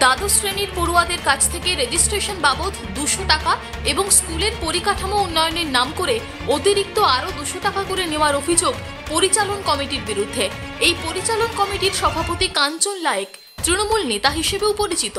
দ্বাদশ শ্রেণীর পড়ুয়াদের কাছ থেকে রেজিস্ট্রেশন বাবদ 200 টাকা এবং স্কুলের পরিকাঠামো উন্নয়নের নাম করে অতিরিক্ত আরও 200 টাকা করে নেওয়ার অভিযোগ পরিচালন কমিটির বিরুদ্ধে। এই পরিচালন কমিটির সভাপতি কাঞ্চন লায়েক তৃণমূল নেতা হিসেবেও পরিচিত।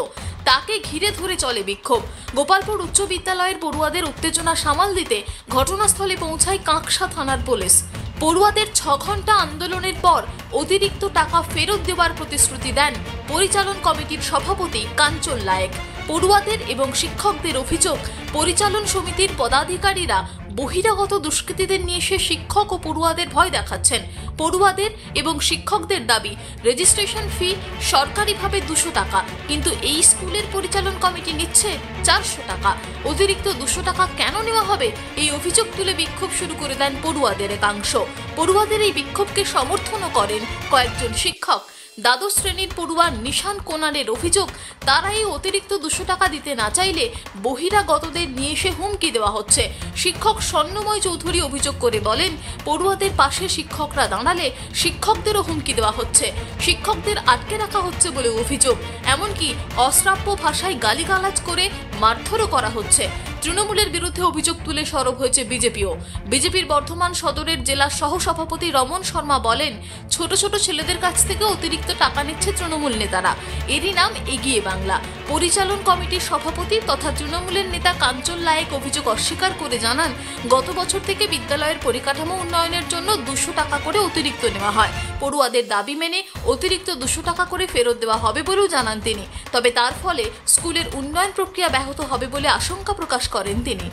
তাকে ঘিরে ধরে চলে বিক্ষোভ। গোপালপুর উচ্চ বিদ্যালয়ের পড়ুয়াদের উত্তেজনা সামাল দিতে ঘটনাস্থলে পৌঁছায় কাঁকসা থানার পুলিশ। পড়ুয়াদের 6 ঘন্টা আন্দোলনের পর অতিরিক্ত টাকা ফেরত দেওয়ার প্রতিশ্রুতি দেন পরিচালন কমিটির সভাপতি কাঞ্চন লায়েক। পড়ুয়াদের এবং শিক্ষকদের অভিযোগ, পরিচালন সমিতির পদাধিকারীরা বহিরাগত দুষ্কৃতীদের নিয়ে এসে শিক্ষক ও পড়ুয়াদের ভয় দেখাচ্ছেন। পড়ুয়াদের এবং শিক্ষকদের দাবি রেজিস্ট্রেশন ফি সরকারিভাবে 200 টাকা, কিন্তু এই স্কুলের পরিচালন কমিটি নিচ্ছে 400 টাকা। অতিরিক্ত 200 টাকা কেন নেওয়া হবে, এই অভিযোগ তুলে বিক্ষোভ শুরু করে দেন পড়ুয়াদের একাংশ। পড়ুয়াদের এই বিক্ষোভকে সমর্থনও করেন কয়েকজন শিক্ষক। দ্বাদশ শ্রেণীর পড়ুয়া নিশান কোনারের অভিযোগ, তারা এই অতিরিক্ত 200 টাকা দিতে না চাইলে বহিরাগতদের নিয়ে এসে হুমকি দেওয়া হচ্ছে। শিক্ষক স্বর্ণময় চৌধুরী অভিযোগ করে বলেন, পড়ুয়াদের পাশে শিক্ষকরা দাঁড়ালে শিক্ষকদেরও হুমকি দেওয়া হচ্ছে, শিক্ষকদের আটকে রাখা হচ্ছে বলে অভিযোগ। এমনকি অশ্রাব্য ভাষায় গালিগালাজ করে মারধরও করা হচ্ছে। তৃণমূলের বিরুদ্ধে অভিযোগ তুলে সরব হয়েছে বিজেপিও। বিজেপির বর্ধমান সদরের জেলা সহসভাপতি রমন শর্মা বলেন, ছোট ছোট ছেলেদের কাছ থেকে অতিরিক্ত টাকা নিচ্ছে তৃণমূল নেতারা, এরই নাম এগিয়ে বাংলা। পরিচালন কমিটির সভাপতি তথা তৃণমূলের নেতা কাঞ্চন লায়েক অভিযোগ অস্বীকার করে জানান, গত বছর থেকে বিদ্যালয়ের পরিকাঠামো উন্নয়নের জন্য 200 টাকা করে অতিরিক্ত নেওয়া হয়। পড়ুয়াদের দাবি মেনে অতিরিক্ত 200 টাকা করে ফেরত দেওয়া হবে বলেও জানান তিনি। তবে তার ফলে স্কুলের উন্নয়ন প্রক্রিয়া ব্যাহত হবে বলে আশঙ্কা প্রকাশ করেন তিনি।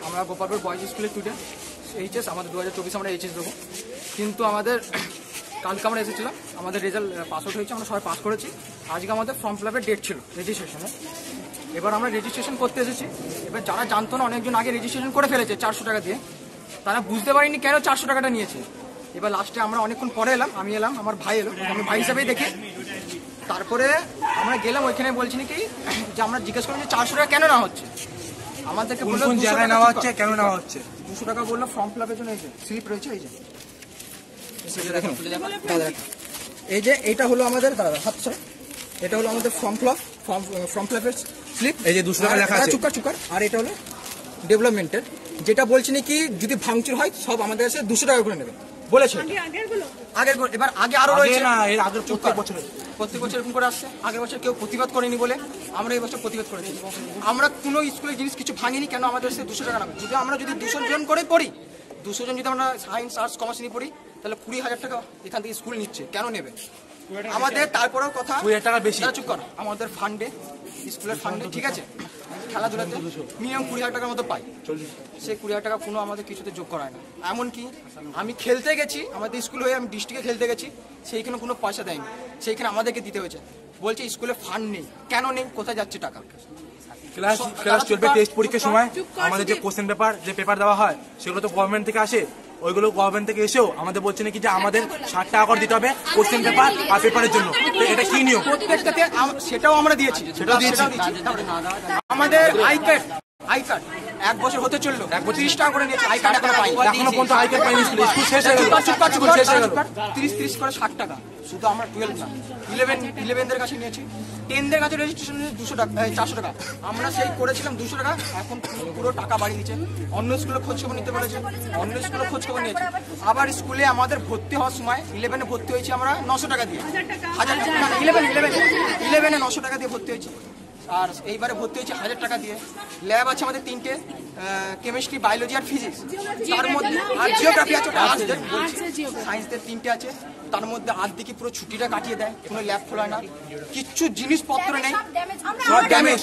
আমরা গোপালপুর বয়েজ স্কুলের স্টুডেন্ট, এইচএস আমাদের 2024 আমরা এইচএস দেবো, কিন্তু আমাদের কালকে আমরা এসেছিলাম, আমাদের রেজাল্ট পাস আউট হয়েছে, আমরা সবাই পাস করেছি। আজকে আমাদের ফর্ম ফিল আপের ডেট ছিল রেজিস্ট্রেশনে। এবার আমরা রেজিস্ট্রেশন করতে এসেছি। এবার যারা জানতো না, অনেকজন আগে রেজিস্ট্রেশন করে ফেলেছে 400 টাকা দিয়ে, তারা বুঝতে পারিনি কেন 400 টাকাটা নিয়েছে। এবার লাস্টে আমরা অনেকক্ষণ পরে এলাম, আমি এলাম, আমার ভাই এলো, আমি ভাই হিসাবেই দেখি। তারপরে আমরা গেলাম, ওইখানে বলছি নাকি যে আমরা জিজ্ঞেস করলাম যে 400 টাকা কেন নেওয়া হচ্ছে। আমাদেরকে বললো 200 টাকা নেওয়া হচ্ছে, কেন নেওয়া হচ্ছে 200 টাকা বললো ফর্ম ফিল আপের জন্য। এই যে স্লিপ রয়েছে, এই যে এই যে এইটা হলো আমাদের দাদা হাত স্যার, এটা হলো আমাদের ফর্ম ফিল আপের স্লিপ, এই যে 200 টাকা লেখা আছে চুকার। আর এটা হলো ডেভেলপমেন্টের, যেটা বলছি নাকি যদি ভাঙচুর হয় সব আমাদের কাছে 200 টাকা করে নেবে বলেছে। আগের এবার আগে আরো রয়েছে না, এর আগে প্রত্যেক বছর এরকম করে আসছে। আগের বছর কেউ প্রতিবাদ করেনি বলে আমরা এই বছর প্রতিবাদ করেছি। আমরা কোনো স্কুলের জিনিস কিছু ভাঙিনি, কেন আমাদের কাছে 200 টাকা নেবে? যদি আমরা 200 জন করে পড়ি, 200 জন যদি আমরা সায়েন্স আর্টস কমার্স নিয়ে পড়ি, তাহলে 20,000 টাকা এখান থেকে স্কুল নিচ্ছে, কেন নেবে আমাদের? তারপরেও কথা 20,000 টাকা বেশি, চুপ কর। আমাদের ফান্ডে, স্কুলের ফান্ডে, ঠিক আছে, খেলাধুলাতে মিনিমাম 20,000 টাকার মতো পাই, সেই 20,000 টাকা কোনো আমাদের কিছুতে যোগ করায় না। এমনকি আমি খেলতে গেছি, আমাদের স্কুল হয়ে আমি ডিস্ট্রিক্টে খেলতে গেছি, সেইখানে কোনো পয়সা দেয়নি, সেইখানে আমাদেরকে দিতে হয়েছে। বলছে স্কুলে ফান্ড নেই, কেন নেই, কোথায় যাচ্ছে টাকা? ক্লাস 12 টেস্ট পরীক্ষার সময় আমাদের যে কোশ্চেন পেপার, যে পেপার দেওয়া হয়, সেগুলো তো গভর্নমেন্ট থেকে আসে। ওইগুলো গভর্নমেন্ট থেকে এসেও আমাদের বলছে নাকি যে আমাদের 60 টাকা করে দিতে হবে কোশ্চেন পেপার আর পেপারের জন্য। এটা কি নিয়ম? প্রত্যেকটাতে সেটাও আমরা দিয়েছি, সেটাও দিয়েছি। আমাদের আই কার্ড 1 বছর হতে চললো, 30 টাকা করে নিয়েছে। আই কার্ড এখনো পাই, এখনো পর্যন্ত আই কার্ড পাইনি, স্কুল শেষ হয়ে গেল। 30 করে 60 টাকা। শুধু আমরা 12 না, 11দের কাছে নিয়েছি, 10দের কাছে রেজিস্ট্রেশন 200 টাকা, 400 টাকা। আমরা সেই করেছিলাম 200 টাকা, এখন পুরো টাকা বাড়িয়ে দিচ্ছে। অন্য স্কুলে খোঁজ খবর নিতে বলেছে, অন্য স্কুলে খোঁজ খবর নিয়েছে। আবার স্কুলে আমাদের ভর্তি হওয়ার সময় 11-এ ভর্তি হয়েছি আমরা 900 টাকা দিয়ে, 11-এ 900 টাকা দিয়ে ভর্তি হয়েছি। আর এইবারে ভর্তি হয়েছে 1000 টাকা দিয়ে। ল্যাব আছে আমাদের 3টে, কেমিস্ট্রি, বায়োলজি আর ফিজিক্স, তার মধ্যে আর জিওগ্রাফি আছে, সায়েন্সদের 3টে আছে। তার মধ্যে আর্ধেকে পুরো ছুটিটা কাটিয়ে দেয়, কোনো ল্যাব খোলা না, কিচ্ছু জিনিসপত্র নেই, সব ড্যামেজ,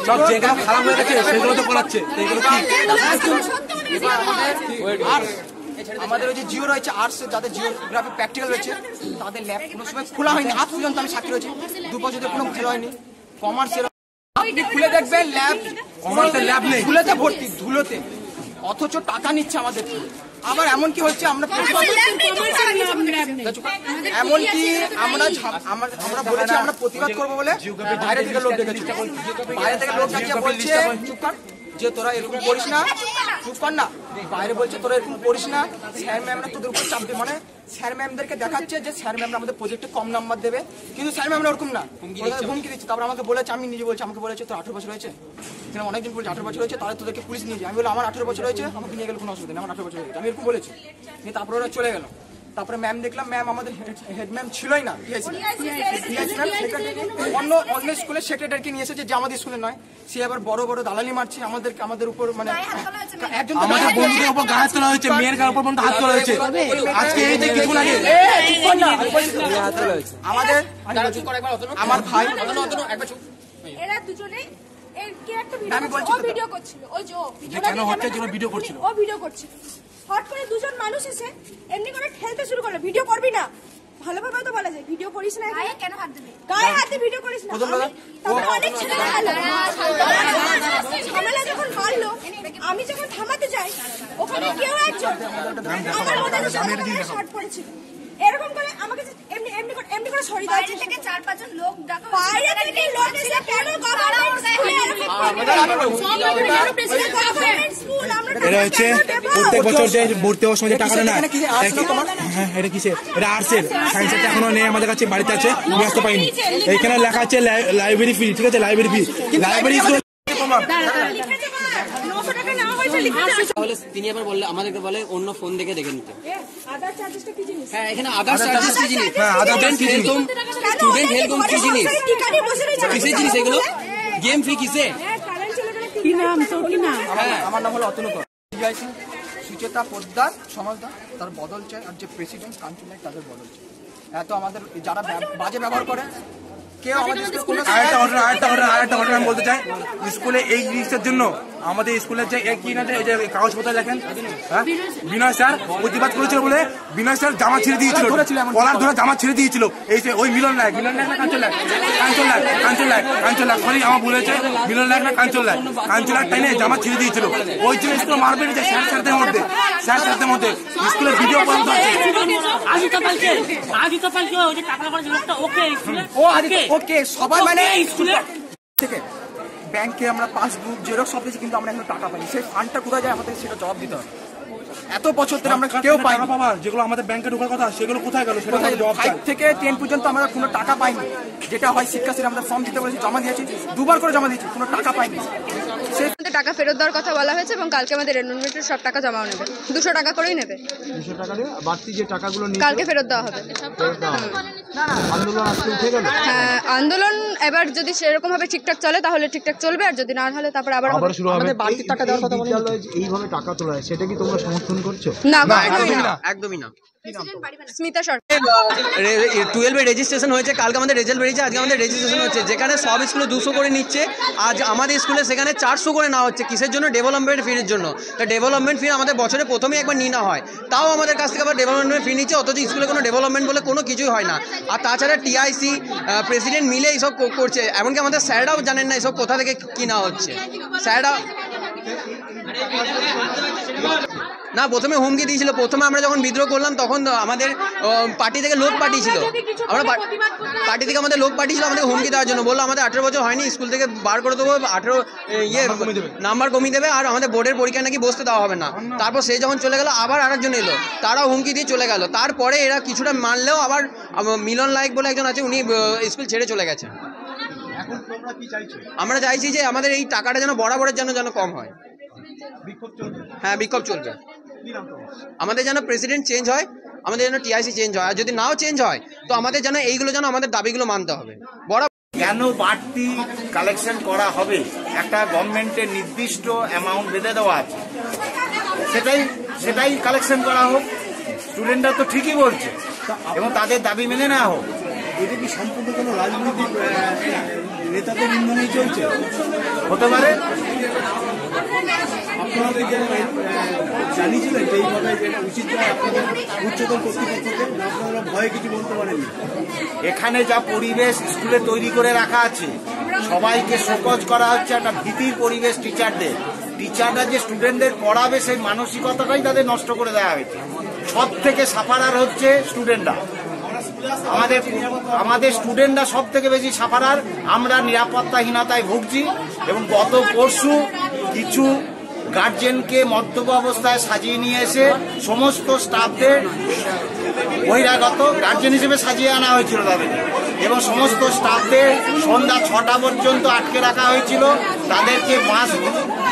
সব যেগুলো খারাপ হয়ে গেছে সেগুলো তো করাচ্ছে। আমাদের ওই যে জিও রয়েছে, আর্টস যাদের জিওগ্রাফি প্র্যাকটিক্যাল রয়েছে, তাদের ল্যাব কোনো সময় খোলা হয়নি, আজ পর্যন্ত আমি সাক্ষী রয়েছি, 2 বছর ধরে কোনো খোলা হয়নি। কমার্সের আপনি খুলে দেখবেন ল্যাব, কমার্সের ল্যাব নেই, ধুলোতে ভর্তি, ধুলোতে, অথচ টাকা নিচ্ছে আমাদের। আবার এমন কি হচ্ছে, আমরা এমনকি আমরা বলেছি আমরা প্রতিবাদ করবো বলে বাইরে থেকে লোক ডেকেছি, বাইরে থেকে লোক ডেকে বলছে যে তোরা এরকম করিস না, চুপ কর না, বাইরে বলছে তোরা এরকম করিস না, স্যার ম্যামরা তোদের উপর চাপ দেবে, মানে স্যার ম্যামদেরকে দেখাচ্ছে যে স্যার ম্যামরা আমাদের প্রজেক্টে কম নাম্বার দেবে, কিন্তু স্যার ম্যামরা ওরকম না, হুমকি দিচ্ছে। তারপর আমাকে বলেছে, আমি নিজে বলছি, আমাকে বলেছে তোর 18 বছর হয়েছে, এখানে অনেকদিন বলছে 18 বছর হয়েছে, তাহলে তোদেরকে পুলিশ নিয়ে যায়। আমি বললাম আমার 18 বছর হয়েছে, আমাকে নিয়ে গেলে কোনো অসুবিধা নেই, আমার 18 বছর হয়েছে, আমি এরকম বলেছি। তারপরে ওরা চলে গেল। তারপরে ম্যাম দেখলাম, ম্যাম আমাদের হেড ম্যাম ছিলই না, অন্য স্কুলের সেক্রেটারিকে নিয়ে এসেছে, যে আমাদের স্কুলে নয়। সে আবার বড় বড় দালালি মারছে আমাদের উপর, মানে একজন আমাদের বন্ধুদের উপর হাত তোলা হয়েছে, মেয়ের গায়ের উপর পর্যন্ত হাত তোলা হয়েছে। আজকে এই যে কিছু লাগে আমাদের আমার ভাই এরা দুজনেই ভিডিও করছিল, ওই যে কেন হচ্ছে জন্য ভিডিও করছিল, ও ভিডিও করছিল। হট করে দুজন মানুষ এসে এমনি করে ঠেলতে শুরু করলো, ভিডিও করবি না, ভালোভাবে তো বলা যায় ভিডিও করিস না, গায়ে কেন হাত দিবি, গায়ে হাত দিয়ে ভিডিও করিস না। তারপরে অনেক ছেলে ঝামেলা যখন মারলো, আমি যখন থামাতে যাই, ওখানে কেউ একজন আমার মধ্যে শর্ট পড়েছিল, এরকম করে আমাকে এমনি করে সরিয়ে দেওয়া হচ্ছে। থেকে 4-5 জন লোক ডাকা, বাইরে থেকে লোক এসে কেন গভর্নমেন্ট স্কুলে এটা হচ্ছে প্রত্যেক বছর যে ভর্তি হওয়ার সময় যে টাকাটা না, হ্যাঁ এটা কিসের, এটা আর্টসের, সায়েন্সেরটা এখনো নেই আমাদের কাছে, বাড়িতে আছে, নিয়ে আসতে পারিনি। এখানে লেখা আছে লাইব্রেরি ফি, ঠিক আছে, লাইব্রেরি ফি, লাইব্রেরি তাহলে তিনি আবার বললে আমাদেরকে বলে অন্য ফোন দেখে দেখে নিতে। হ্যাঁ, এখানে আদার চার্জেস কি জিনিস, স্টুডেন্ট হেল্প হোম কি জিনিস, কিসের জিনিস এগুলো, গেম ফি কিসে, কি নাম তোর, কি নাম? আমার নাম হলো অতনু কর, সুচেতা পোদ্দার সমাজদার, তার বদল চাই, আর যে প্রেসিডেন্ট কাঞ্চন নায়ক তাদের বদল চাই। এত আমাদের যারা বাজে ব্যবহার করে, কেউ আমাদের আরেকটা ঘটনা আমি বলতে চাই, স্কুলে এই জিনিসের জন্য আমাদের স্কুলের যে কি না যে কাগজপত্র দেখেন, বিনয় স্যার প্রতিবাদ করেছিল বলে বিনয় স্যার জামা ছেড়ে দিয়েছিল, কলার ধরে জামা ছেড়ে দিয়েছিল। এই যে ওই মিলন নায়ক না কাঞ্চন লাগ, সরি আমার ভুল হয়েছে, মিলন নায়ক না কাঞ্চন লাগ টাইনে জামা ছেড়ে দিয়েছিল। ওই জন্য স্কুল মার বেড়েছে স্যারদের মধ্যে স্কুলের ভিডিও পর্যন্ত আছে। ওকে সবাই মানে স্কুলে থেকে ব্যাংকে আমরা পাসবুক জেরক্স সব দিয়েছি, কিন্তু আমরা এখন টাকা পাইনি। সেই ফান্ডটা কোথায় যায় আমাদের সেটা জবাব দিতে হবে। এত বছর ধরে আমরা কেউ পাই না, যেগুলো আমাদের ব্যাংকে ঢোকার কথা সেগুলো কোথায় গেল, সেটা 5 থেকে 10 পর্যন্ত আমরা কোনো টাকা পাইনি। যেটা হয় শিক্ষাশ্রী আমরা ফর্ম দিতে বলেছি, জমা দিয়েছি, 2 বার করে জমা দিয়েছি, কোনো টাকা পাইনি। টাকা ফেরত দেওয়ার কথা বলা হয়েছে এবং কালকে আমাদের এনরোলমেন্টের সব টাকা জমাও নেবে, 200 টাকা করেই নেবে, 200 টাকা দিয়ে বাড়তি যে টাকাগুলো কালকে ফেরত দেওয়া হবে। আন্দোলন আজকে উঠে গেল। হ্যাঁ, আন্দোলন এবার যদি সেরকম ভাবে ঠিকঠাক চলে তাহলে ঠিকঠাক চলবে, আর যদি না হলে তারপর আবার শুরু হবে। আমাদের বাড়তি টাকা দেওয়ার কথা বলেন, এইভাবে টাকা তোলা হয়, সেটা কি তোমরা সমর্থন করছো? না, একদমই না। স্মিতা সরকার 12 এ রেজিস্ট্রেশন হয়েছে, কালকে আমাদের রেজাল্ট বেরিয়েছে, আজকে আমাদের রেজিস্ট্রেশন হচ্ছে। যেখানে সব স্কুলে 200 করে নিচ্ছে, আজ আমাদের স্কুলে সেখানে 400 করে নেওয়া হচ্ছে। কিসের জন্য? ডেভেলপমেন্ট ফির জন্য। তা ডেভেলপমেন্ট ফি আমাদের বছরে প্রথমেই একবার নিয়ে নেওয়া হয়, তাও আমাদের কাছ থেকে আবার ডেভেলপমেন্ট ফি নিচ্ছে, অথচ স্কুলে কোনো ডেভেলপমেন্ট বলে কোনো কিছুই হয় না। আর তাছাড়া টিআইসি প্রেসিডেন্ট মিলে এইসব করছে, এমনকি আমাদের স্যাররাও জানেন না এইসব কোথা থেকে কী নেওয়া হচ্ছে। স্যাররা না, প্রথমে হুমকি দিয়েছিল। প্রথমে আমরা যখন বিদ্রোহ করলাম তখন আমাদের পার্টি থেকে লোক পাঠিয়েছিল, আমরা পার্টি থেকে আমাদের লোক পাঠিয়েছিল আমাদের হুমকি দেওয়ার জন্য। বললো আমাদের 18 বছর হয়নি, স্কুল থেকে বার করে দেবো, 18 নাম্বার কমিয়ে দেবে, আর আমাদের বোর্ডের পরীক্ষায় নাকি বসতে দেওয়া হবে না। তারপর সে যখন চলে গেল আবার আরেকজন এলো, তারাও হুমকি দিয়ে চলে গেল। তারপরে এরা কিছুটা মানলেও আবার মিলন লাইক বলে একজন আছে, উনি স্কুল ছেড়ে চলে গেছে। আমরা চাইছি যে আমাদের এই টাকাটা যেন বরাবরের যেন কম হয়। হ্যাঁ, বিক্ষোভ চলবে। আমাদের যেন প্রেসিডেন্ট চেঞ্জ হয়, আমাদের যেন টিআইসি চেঞ্জ হয়, আর যদি নাও চেঞ্জ হয় তো আমাদের যেন এইগুলো যেন আমাদের দাবিগুলো মানতে হবে। কেন বাড়তি কালেকশন করা হবে? একটা গভর্নমেন্টের নির্দিষ্ট অ্যামাউন্ট বেঁধে দেওয়া আছে, সেটাই কালেকশন করা হোক। স্টুডেন্টরা তো ঠিকই বলছে এবং তাদের দাবি মেনে নেওয়া হোক। এটা কি সম্পূর্ণ কোনো রাজনৈতিক নেতাদের ইন্ধনেই চলছে? হতে পারে। আপনাদের জানিয়েছিলেন যে এইভাবে উচিত আপনাদের উচ্চতর কর্তৃপক্ষকে, আপনারা ভয়ে কিছু বলতে পারেননি? এখানে যা পরিবেশ স্কুলে তৈরি করে রাখা আছে, সবাইকে শোকজ করা হচ্ছে, একটা ভীতির পরিবেশ টিচাররা যে স্টুডেন্টদের পড়াবে সেই মানসিকতাটাই তাদের নষ্ট করে দেওয়া হয়েছে। সব থেকে সাফারার হচ্ছে স্টুডেন্টরা। আমাদের স্টুডেন্টরা সব থেকে বেশি সাফারার। আমরা নিরাপত্তাহীনতায় ভুগছি এবং গত পরশু কিছু গার্জেনকে মদ্যপ অবস্থায় সাজিয়ে নিয়ে এসে সমস্ত স্টাফদের বহিরাগত গার্জেন হিসেবে সাজিয়ে আনা হয়েছিল তাদেরকে, এবং সমস্ত স্টাফদের সন্ধ্যা 6টা পর্যন্ত আটকে রাখা হয়েছিল। তাদেরকে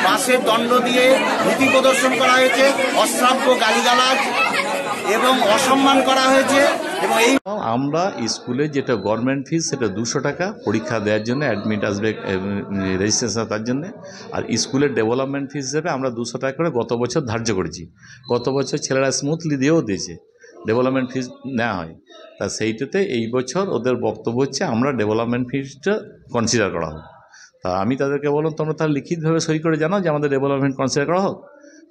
মাসের দণ্ড দিয়ে ভীতি প্রদর্শন করা হয়েছে, অশ্রাব্য গালিগালাজ এবং অসম্মান করা হয়েছে। এবং এই আমরা স্কুলে যেটা গভর্নমেন্ট ফিস সেটা 200 টাকা পরীক্ষা দেওয়ার জন্য, অ্যাডমিট আসবে রেজিস্ট্রেশন তার জন্য, আর স্কুলের ডেভেলপমেন্ট ফিস হিসেবে আমরা 200 টাকা করে গত বছর ধার্য করেছি। গত বছর ছেলেরা স্মুথলি দিয়েও দিয়েছে, ডেভেলপমেন্ট ফিস নেওয়া হয়। তা সেইটাতে এই বছর ওদের বক্তব্য হচ্ছে আমরা ডেভেলপমেন্ট ফিসটা কনসিডার করা হোক। তা আমি তাদেরকে বললাম তোমরা তাহলে লিখিতভাবে সই করে জানাও যে আমাদের ডেভেলপমেন্ট কনসিডার করা হোক।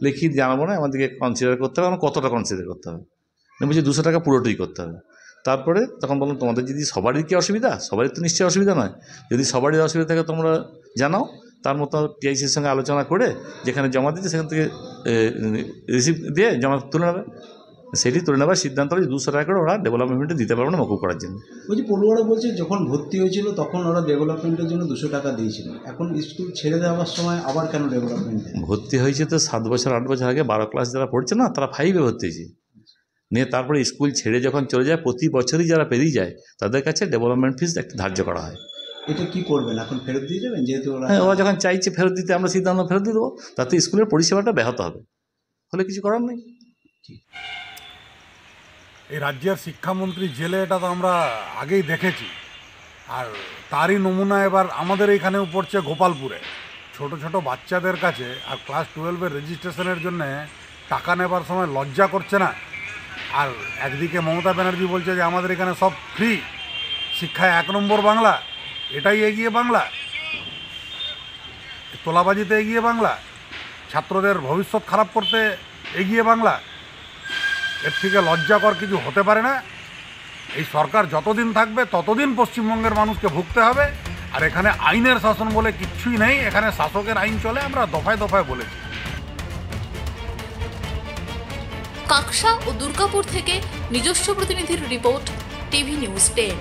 লিখিত জানাবো না, আমাদেরকে কনসিডার করতে হবে, আমরা কতটা কনসিডার করতে হবে। বলছি 200 টাকা পুরোটাই করতে হবে। তারপরে তখন বললাম তোমাদের যদি সবারই কি অসুবিধা, সবারই তো নিশ্চয়ই অসুবিধা নয়, যদি সবারই অসুবিধা থাকে তোমরা জানাও, তার মতো টিআইসির সঙ্গে আলোচনা করে যেখানে জমা দিচ্ছে সেখান থেকে রিসিভ দিয়ে জমা তুলে নেবে, সেটি তুলে নেবার সিদ্ধান্ত হলে 200 টাকা করে ওরা ডেভেলপমেন্টে দিতে পারবে না মকুব করার জন্য। বলছি পড়ুয়ারা বলছে যখন ভর্তি হয়েছিল তখন ওরা ডেভেলপমেন্টের জন্য 200 টাকা দিয়েছিল, এখন স্কুল ছেড়ে দেওয়ার সময় আবার কেন ডেভেলপমেন্ট? ভর্তি হয়েছে তো 7 বছর 8 বছর আগে, 12 ক্লাস যারা পড়ছে না তারা 5-এ ভর্তি হয়েছে, নিয়ে তারপরে স্কুল ছেড়ে যখন চলে যায় প্রতি বছরই যারা পেরিয়ে যায় তাদের কাছে ডেভেলপমেন্ট ফিস একটা ধার্য করা হয়। এটা কি করবেন এখন, ফেরত দিয়ে দেবেন? যেহেতু ওরা যখন চাইছে ফেরত দিতে আমরা সিদ্ধান্ত ফেরত দিয়ে দেবো, তাতে স্কুলের পরিষেবাটা ব্যাহত হবে, হলে কিছু করার নেই। এই রাজ্যের শিক্ষামন্ত্রী জেলে এটা তো আমরা আগেই দেখেছি, আর তারই নমুনা এবার আমাদের এইখানেও পড়ছে গোপালপুরে। ছোট ছোট বাচ্চাদের কাছে আর ক্লাস 12-এর রেজিস্ট্রেশনের জন্যে টাকা নেবার সময় লজ্জা করছে না। আর একদিকে মমতা ব্যানার্জি বলছে যে আমাদের এখানে সব ফ্রি, শিক্ষায় 1 নম্বর বাংলা, এটাই এগিয়ে বাংলা, তোলাবাজিতে এগিয়ে বাংলা, ছাত্রদের ভবিষ্যৎ খারাপ করতে এগিয়ে বাংলা। এর থেকে লজ্জাকর কিছু হতে পারে না। এই সরকার যতদিন থাকবে ততদিন পশ্চিমবঙ্গের মানুষকে ভুগতে হবে। আর এখানে আইনের শাসন বলে কিচ্ছুই নেই, এখানে শাসকের আইন চলে, আমরা দফায় দফায় বলেছি। কাকসা ও দুর্গাপুর থেকে নিজস্ব প্রতিনিধির রিপোর্ট, টিভি নিউজ 10।